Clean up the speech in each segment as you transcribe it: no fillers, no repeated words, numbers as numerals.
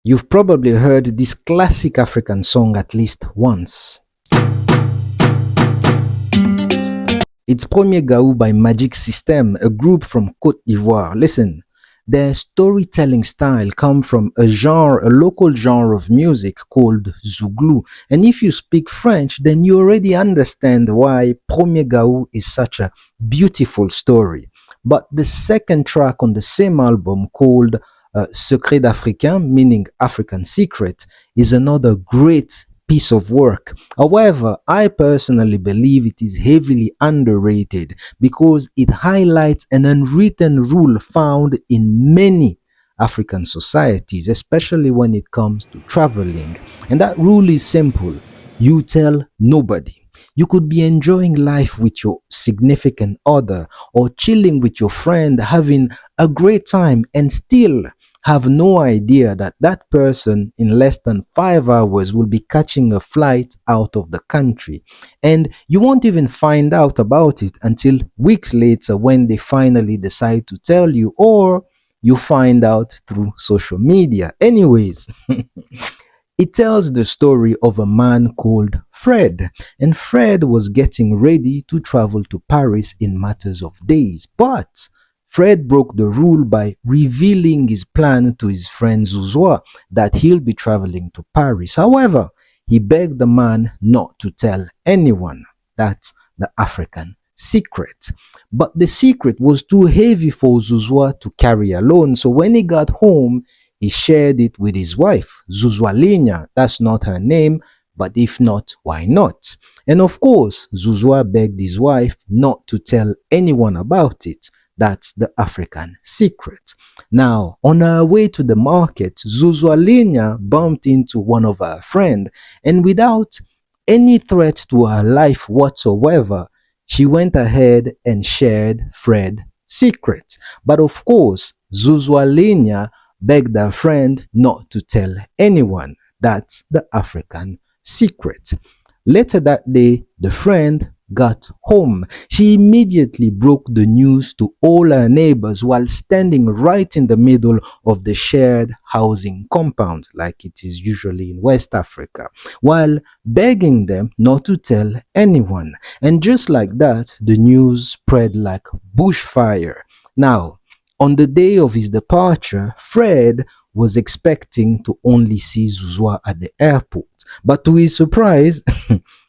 You've probably heard this classic African song at least once. It's Premier Gaou by Magic System, a group from Côte d'Ivoire. Listen, their storytelling style comes from a local genre of music called Zouglou. And if you speak French, then you already understand why Premier Gaou is such a beautiful story. But the second track on the same album called Secret d'Africain, meaning African Secret, is another great piece of work. However, I personally believe it is heavily underrated because it highlights an unwritten rule found in many African societies, especially when it comes to traveling. And that rule is simple: you tell nobody. You could be enjoying life with your significant other or chilling with your friend, having a great time, and still have no idea that that person in less than 5 hours will be catching a flight out of the country. And you won't even find out about it until weeks later when they finally decide to tell you, or you find out through social media. Anyways, it tells the story of a man called Fred, and Fred was getting ready to travel to Paris in matters of days. But Fred broke the rule by revealing his plan to his friend Zouglou that he'll be traveling to Paris. However, he begged the man not to tell anyone. That's the African secret. But the secret was too heavy for Zouglou to carry alone, so when he got home, he shared it with his wife, Zouglou. That's not her name, but if not, why not? And of course, Zouglou begged his wife not to tell anyone about it. That's the African secret. Now, on her way to the market, Zouglou bumped into one of her friends, and without any threat to her life whatsoever, she went ahead and shared Fred's secret. But of course, Zouglou begged her friend not to tell anyone. That's the African secret. Later that day, the friend got home. She immediately broke the news to all her neighbors while standing right in the middle of the shared housing compound, like it is usually in West Africa, while begging them not to tell anyone. And just like that, the news spread like bushfire. Now, on the day of his departure, Fred was expecting to only see Zouglou at the airport. But to his surprise,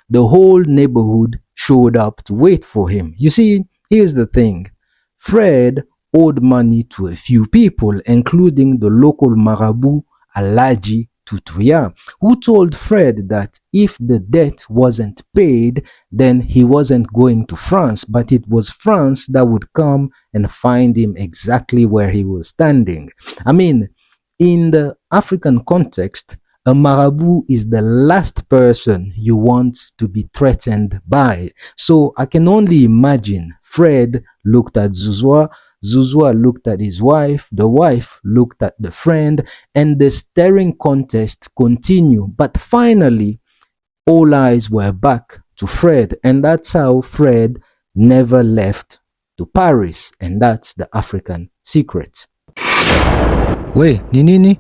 the whole neighborhood showed up to wait for him. You see, here's the thing. Fred owed money to a few people, including the local marabout Alaji Tutuya, who told Fred that if the debt wasn't paid, then he wasn't going to France, but it was France that would come and find him exactly where he was standing. I mean, in the African context, a marabout is the last person you want to be threatened by. So I can only imagine Fred looked at Zouglou, Zouglou looked at his wife, the wife looked at the friend, and the staring contest continued. But finally, all eyes were back to Fred, and that's how Fred never left to Paris, and that's the African secret. We, ni nini?